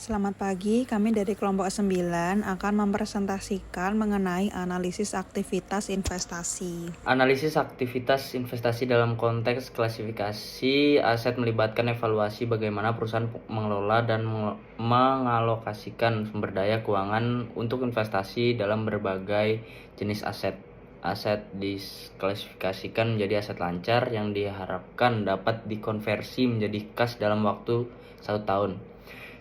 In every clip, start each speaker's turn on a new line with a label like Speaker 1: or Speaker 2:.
Speaker 1: Selamat pagi, kami dari kelompok 9 akan mempresentasikan mengenai analisis aktivitas investasi.
Speaker 2: Analisis aktivitas investasi dalam konteks klasifikasi aset melibatkan evaluasi bagaimana perusahaan mengelola dan mengalokasikan sumber daya keuangan untuk investasi dalam berbagai jenis aset. Aset diklasifikasikan menjadi aset lancar yang diharapkan dapat dikonversi menjadi kas dalam waktu 1 tahun,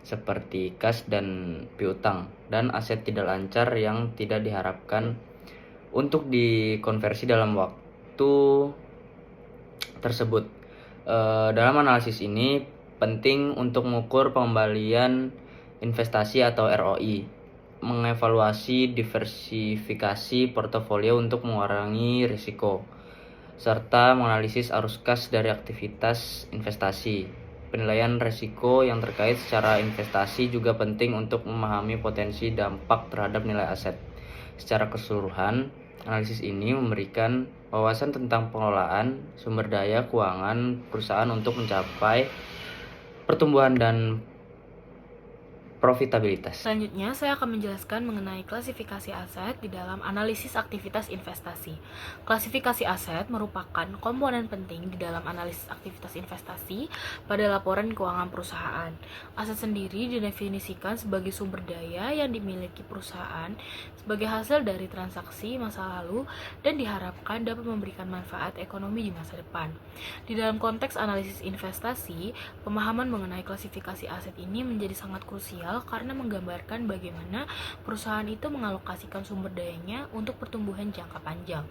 Speaker 2: seperti kas dan piutang, dan aset tidak lancar yang tidak diharapkan untuk dikonversi dalam waktu tersebut. Dalam analisis ini penting untuk mengukur pengembalian investasi atau ROI, mengevaluasi diversifikasi portofolio untuk mengurangi risiko, serta menganalisis arus kas dari aktivitas investasi. Penilaian risiko yang terkait secara investasi juga penting untuk memahami potensi dampak terhadap nilai aset. Secara keseluruhan, analisis ini memberikan wawasan tentang pengelolaan sumber daya keuangan perusahaan untuk mencapai pertumbuhan dan profitabilitas.
Speaker 3: Selanjutnya, saya akan menjelaskan mengenai klasifikasi aset di dalam analisis aktivitas investasi. Klasifikasi aset merupakan komponen penting di dalam analisis aktivitas investasi pada laporan keuangan perusahaan. Aset sendiri didefinisikan sebagai sumber daya yang dimiliki perusahaan sebagai hasil dari transaksi masa lalu dan diharapkan dapat memberikan manfaat ekonomi di masa depan. Di dalam konteks analisis investasi, pemahaman mengenai klasifikasi aset ini menjadi sangat krusial karena menggambarkan bagaimana perusahaan itu mengalokasikan sumber dayanya untuk pertumbuhan jangka panjang.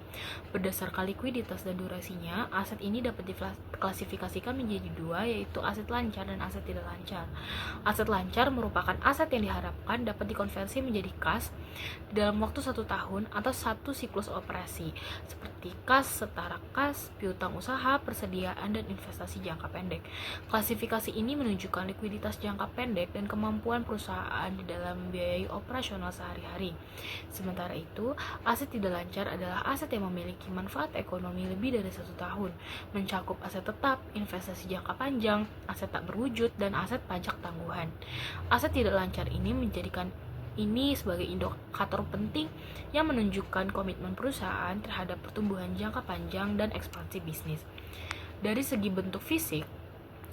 Speaker 3: Berdasarkan likuiditas dan durasinya, aset ini dapat diklasifikasikan menjadi dua, yaitu aset lancar dan aset tidak lancar. Aset lancar merupakan aset yang diharapkan dapat dikonversi menjadi kas dalam waktu 1 tahun atau 1 siklus operasi, seperti kas, setara kas, piutang usaha, persediaan, dan investasi jangka pendek. Klasifikasi ini menunjukkan likuiditas jangka pendek dan kemampuan perusahaan di dalam biaya operasional sehari-hari. Sementara itu, aset tidak lancar adalah aset yang memiliki manfaat ekonomi lebih dari 1 tahun, mencakup aset tetap, investasi jangka panjang, aset tak berwujud, dan aset pajak tangguhan. Aset tidak lancar ini menjadikan ini sebagai indikator penting yang menunjukkan komitmen perusahaan terhadap pertumbuhan jangka panjang dan ekspansi bisnis. Dari segi bentuk fisik,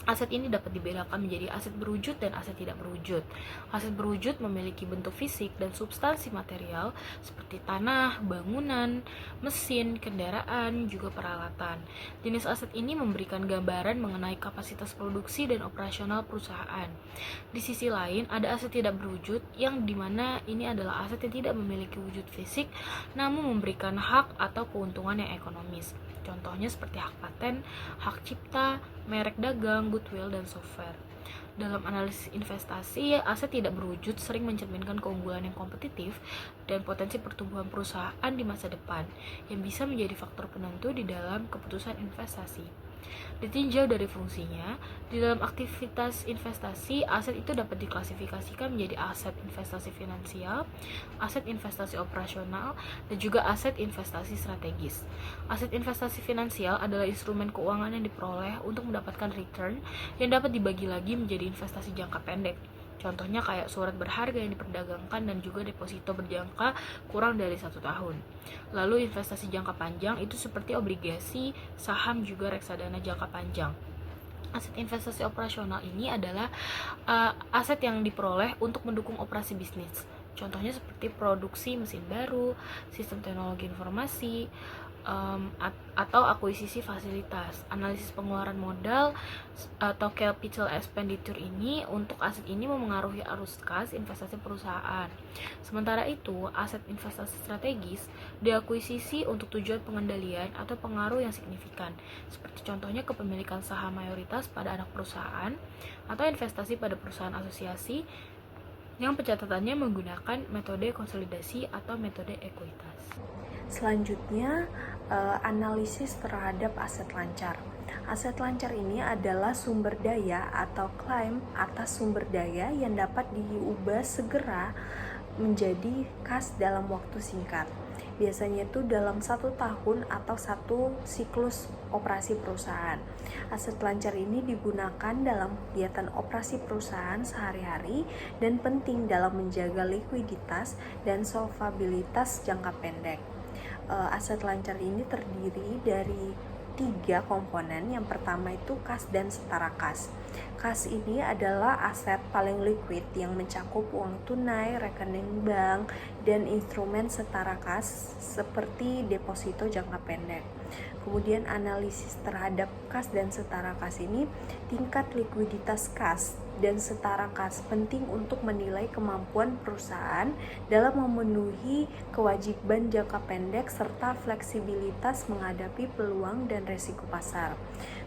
Speaker 3: aset ini dapat dibedakan menjadi aset berwujud dan aset tidak berwujud. Aset berwujud memiliki bentuk fisik dan substansi material seperti tanah, bangunan, mesin, kendaraan, juga peralatan. Jenis aset ini memberikan gambaran mengenai kapasitas produksi dan operasional perusahaan. Di sisi lain, ada aset tidak berwujud yang dimana ini adalah aset yang tidak memiliki wujud fisik namun memberikan hak atau keuntungan yang ekonomis. Contohnya seperti hak paten, hak cipta, merek dagang, goodwill, dan software. Dalam analisis investasi, aset tidak berwujud sering mencerminkan keunggulan yang kompetitif dan potensi pertumbuhan perusahaan di masa depan, yang bisa menjadi faktor penentu di dalam keputusan investasi. Ditinjau dari fungsinya, di dalam aktivitas investasi, aset itu dapat diklasifikasikan menjadi aset investasi finansial, aset investasi operasional, dan juga aset investasi strategis. Aset investasi finansial adalah instrumen keuangan yang diperoleh untuk mendapatkan return yang dapat dibagi lagi menjadi investasi jangka pendek. Contohnya kayak surat berharga yang diperdagangkan dan juga deposito berjangka kurang dari 1 tahun. Lalu investasi jangka panjang itu seperti obligasi, saham, juga reksadana jangka panjang. Aset investasi operasional ini adalah aset yang diperoleh untuk mendukung operasi bisnis. Contohnya seperti produksi mesin baru, sistem teknologi informasi, atau akuisisi fasilitas. Analisis pengeluaran modal atau capital expenditure ini untuk aset ini memengaruhi arus kas investasi perusahaan. Sementara itu, aset investasi strategis diakuisisi untuk tujuan pengendalian atau pengaruh yang signifikan, seperti contohnya kepemilikan saham mayoritas pada anak perusahaan atau investasi pada perusahaan asosiasi yang pencatatannya menggunakan metode konsolidasi atau metode ekuitas.
Speaker 4: Selanjutnya, analisis terhadap aset lancar. Aset lancar ini adalah sumber daya atau klaim atas sumber daya yang dapat diubah segera menjadi kas dalam waktu singkat. biasanya itu dalam 1 tahun atau 1 siklus operasi perusahaan. Aset lancar ini digunakan dalam kegiatan operasi perusahaan sehari-hari dan penting dalam menjaga likuiditas dan solvabilitas jangka pendek. Aset lancar ini terdiri dari 3 komponen. Yang pertama itu kas dan setara kas. Kas ini adalah aset paling liquid yang mencakup uang tunai, rekening bank, dan instrumen setara kas seperti deposito jangka pendek. Kemudian analisis terhadap kas dan setara kas ini, tingkat likuiditas kas dan setara kas penting untuk menilai kemampuan perusahaan dalam memenuhi kewajiban jangka pendek serta fleksibilitas menghadapi peluang dan resiko pasar.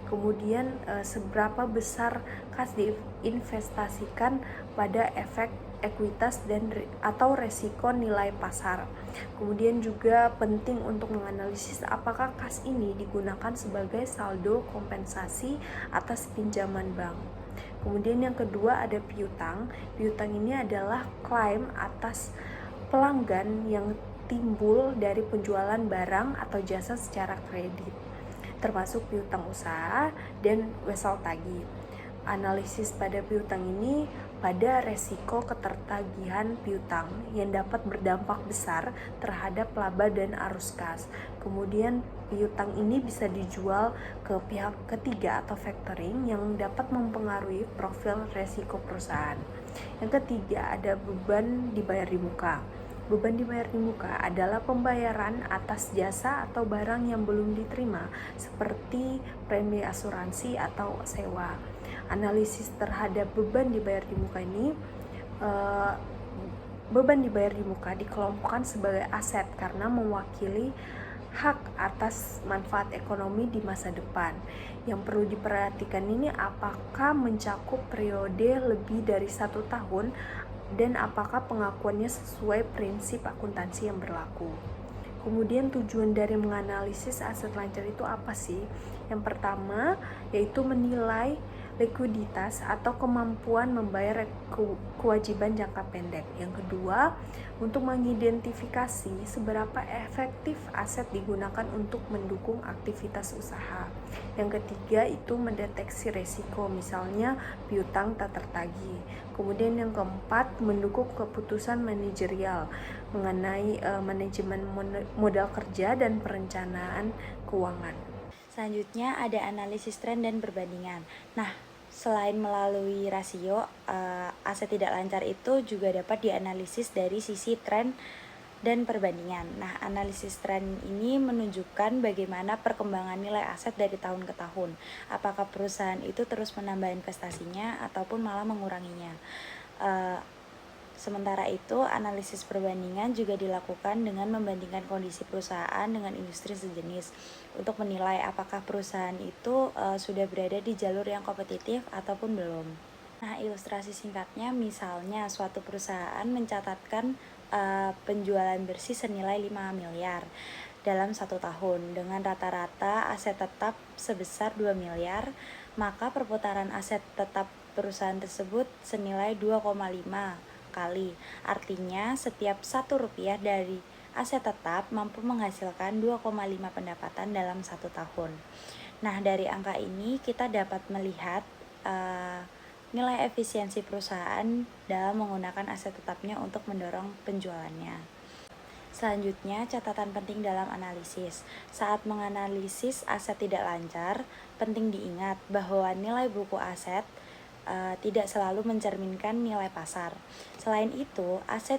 Speaker 4: Kemudian seberapa besar kas diinvestasikan pada efek ekuitas dan atau resiko nilai pasar. Kemudian juga penting untuk menganalisis apakah kas ini digunakan sebagai saldo kompensasi atas pinjaman bank. Kemudian yang kedua ada piutang. Piutang ini adalah klaim atas pelanggan yang timbul dari penjualan barang atau jasa secara kredit, termasuk piutang usaha dan wesel tagih. Analisis pada piutang ini pada resiko ketertagihan piutang yang dapat berdampak besar terhadap laba dan arus kas. Kemudian piutang ini bisa dijual ke pihak ketiga atau factoring yang dapat mempengaruhi profil resiko perusahaan. Yang ketiga ada beban dibayar di muka. Beban dibayar di muka adalah pembayaran atas jasa atau barang yang belum diterima, seperti premi asuransi atau sewa. Analisis terhadap beban dibayar di muka ini, beban dibayar di muka dikelompokkan sebagai aset karena mewakili hak atas manfaat ekonomi di masa depan. Yang perlu diperhatikan ini apakah mencakup periode lebih dari 1 tahun dan apakah pengakuannya sesuai prinsip akuntansi yang berlaku. Kemudian tujuan dari menganalisis aset lancar itu apa sih? Yang pertama yaitu menilai likuiditas atau kemampuan membayar kewajiban jangka pendek. Yang kedua, untuk mengidentifikasi seberapa efektif aset digunakan untuk mendukung aktivitas usaha. Yang ketiga itu mendeteksi resiko, misalnya piutang tak tertagih. Kemudian yang keempat, mendukung keputusan manajerial mengenai manajemen modal kerja dan perencanaan keuangan.
Speaker 5: Selanjutnya ada analisis tren dan perbandingan. Nah, selain melalui rasio, aset tidak lancar itu juga dapat dianalisis dari sisi tren dan perbandingan. Nah, analisis tren ini menunjukkan bagaimana perkembangan nilai aset dari tahun ke tahun. Apakah perusahaan itu terus menambah investasinya ataupun malah menguranginya. Sementara itu, analisis perbandingan juga dilakukan dengan membandingkan kondisi perusahaan dengan industri sejenis untuk menilai apakah perusahaan itu sudah berada di jalur yang kompetitif ataupun belum. Nah, ilustrasi singkatnya misalnya suatu perusahaan mencatatkan penjualan bersih senilai 5 miliar dalam 1 tahun dengan rata-rata aset tetap sebesar 2 miliar, maka perputaran aset tetap perusahaan tersebut senilai 2,5 kali. Artinya setiap 1 rupiah dari aset tetap mampu menghasilkan 2,5 pendapatan dalam 1 tahun. Nah, dari angka ini kita dapat melihat nilai efisiensi perusahaan dalam menggunakan aset tetapnya untuk mendorong penjualannya. Selanjutnya, catatan penting dalam analisis. Saat menganalisis aset tidak lancar, penting diingat bahwa nilai buku aset tidak selalu mencerminkan nilai pasar. Selain itu, aset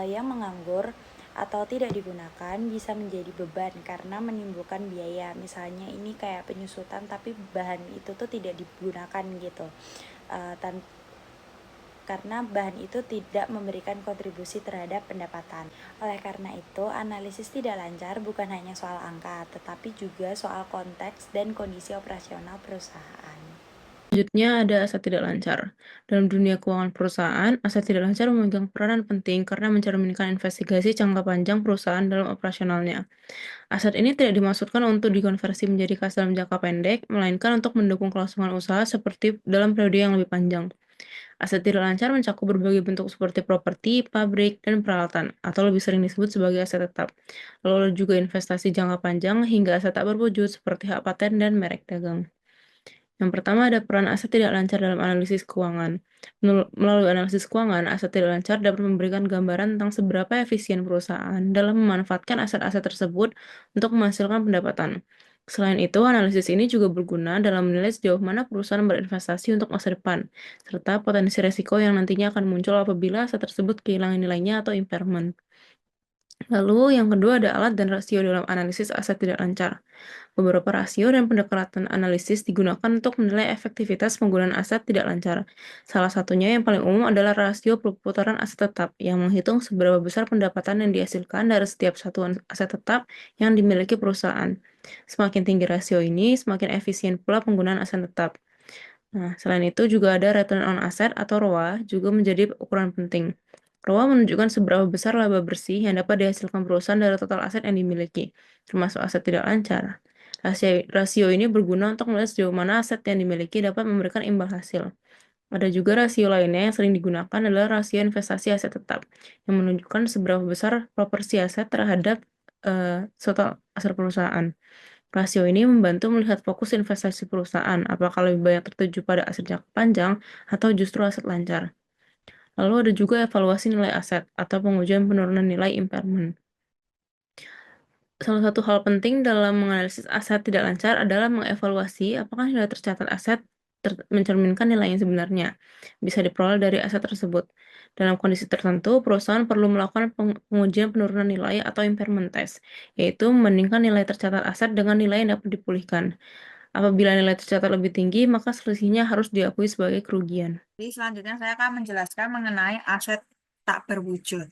Speaker 5: yang menganggur atau tidak digunakan bisa menjadi beban karena menimbulkan biaya. Misalnya ini kayak penyusutan tapi bahan itu tuh tidak digunakan gitu. Karena bahan itu tidak memberikan kontribusi terhadap pendapatan. Oleh karena itu, analisis tidak lancar bukan hanya soal angka, tetapi juga soal konteks dan kondisi operasional perusahaan.
Speaker 6: Selanjutnya ada aset tidak lancar. Dalam dunia keuangan perusahaan, aset tidak lancar memegang peranan penting karena mencerminkan investigasi jangka panjang perusahaan dalam operasionalnya. Aset ini tidak dimaksudkan untuk dikonversi menjadi kas dalam jangka pendek, melainkan untuk mendukung kelangsungan usaha seperti dalam periode yang lebih panjang. Aset tidak lancar mencakup berbagai bentuk seperti properti, pabrik, dan peralatan, atau lebih sering disebut sebagai aset tetap. Lalu ada juga investasi jangka panjang hingga aset tak berwujud seperti hak paten dan merek dagang. Yang pertama ada peran aset tidak lancar dalam analisis keuangan. Melalui analisis keuangan, aset tidak lancar dapat memberikan gambaran tentang seberapa efisien perusahaan dalam memanfaatkan aset-aset tersebut untuk menghasilkan pendapatan. Selain itu, analisis ini juga berguna dalam menilai sejauh mana perusahaan berinvestasi untuk masa depan, serta potensi resiko yang nantinya akan muncul apabila aset tersebut kehilangan nilainya atau impairment. Lalu, yang kedua ada alat dan rasio dalam analisis aset tidak lancar. Beberapa rasio dan pendekatan analisis digunakan untuk menilai efektivitas penggunaan aset tidak lancar. Salah satunya yang paling umum adalah rasio perputaran aset tetap, yang menghitung seberapa besar pendapatan yang dihasilkan dari setiap satuan aset tetap yang dimiliki perusahaan. Semakin tinggi rasio ini, semakin efisien pula penggunaan aset tetap. Nah, selain itu juga ada return on asset atau ROA juga menjadi ukuran penting. ROA menunjukkan seberapa besar laba bersih yang dapat dihasilkan perusahaan dari total aset yang dimiliki, termasuk aset tidak lancar. Rasio ini berguna untuk melihat sejauh mana aset yang dimiliki dapat memberikan imbal hasil. Ada juga rasio lainnya yang sering digunakan adalah rasio investasi aset tetap, yang menunjukkan seberapa besar proporsi aset terhadap total aset perusahaan. Rasio ini membantu melihat fokus investasi perusahaan, apakah lebih banyak tertuju pada aset jangka panjang atau justru aset lancar. Lalu ada juga evaluasi nilai aset atau pengujian penurunan nilai impairment. Salah satu hal penting dalam menganalisis aset tidak lancar adalah mengevaluasi apakah nilai tercatat aset mencerminkan nilai yang sebenarnya. Bisa diperoleh dari aset tersebut. Dalam kondisi tertentu, perusahaan perlu melakukan pengujian penurunan nilai atau impairment test, yaitu membandingkan nilai tercatat aset dengan nilai yang dapat dipulihkan. Apabila nilai tercatat lebih tinggi, maka selisihnya harus diakui sebagai kerugian.
Speaker 1: Jadi selanjutnya saya akan menjelaskan mengenai aset tak berwujud.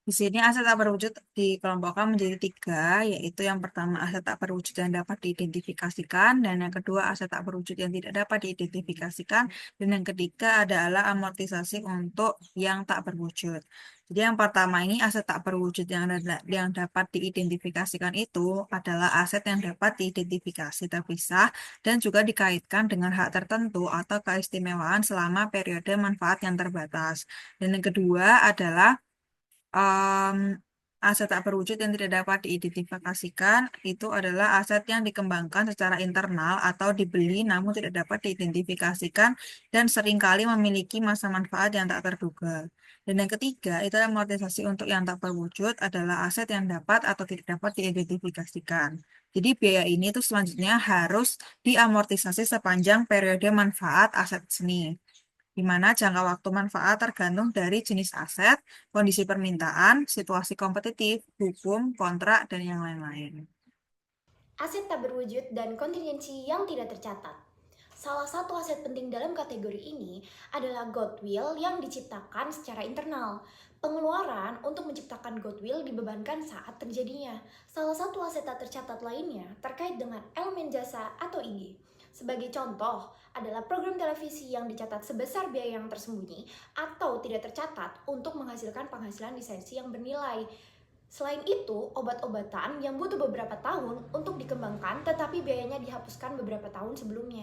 Speaker 1: Di sini aset tak berwujud dikelompokkan menjadi 3, yaitu yang pertama aset tak berwujud yang dapat diidentifikasikan, dan yang kedua aset tak berwujud yang tidak dapat diidentifikasikan, dan yang ketiga adalah amortisasi untuk yang tak berwujud. Jadi yang pertama ini aset tak berwujud yang dapat diidentifikasikan itu adalah aset yang dapat diidentifikasi terpisah dan juga dikaitkan dengan hak tertentu atau keistimewaan selama periode manfaat yang terbatas. Dan yang kedua adalah aset tak berwujud yang tidak dapat diidentifikasikan itu adalah aset yang dikembangkan secara internal atau dibeli namun tidak dapat diidentifikasikan dan seringkali memiliki masa manfaat yang tak terduga. Dan yang ketiga, itu amortisasi untuk yang tak berwujud adalah aset yang dapat atau tidak dapat diidentifikasikan. Jadi biaya ini tuh selanjutnya harus diamortisasi sepanjang periode manfaat aset seni, di mana jangka waktu manfaat tergantung dari jenis aset, kondisi permintaan, situasi kompetitif, hukum, kontrak, dan yang lain-lain.
Speaker 7: Aset tak berwujud dan kontingensi yang tidak tercatat. Salah satu aset penting dalam kategori ini adalah goodwill yang diciptakan secara internal. Pengeluaran untuk menciptakan goodwill dibebankan saat terjadinya. Salah satu aset tak tercatat lainnya terkait dengan elemen jasa atau IG. Sebagai contoh adalah program televisi yang dicatat sebesar biaya yang tersembunyi atau tidak tercatat untuk menghasilkan penghasilan lisensi yang bernilai. Selain itu, obat-obatan yang butuh beberapa tahun untuk dikembangkan tetapi biayanya dihapuskan beberapa tahun sebelumnya.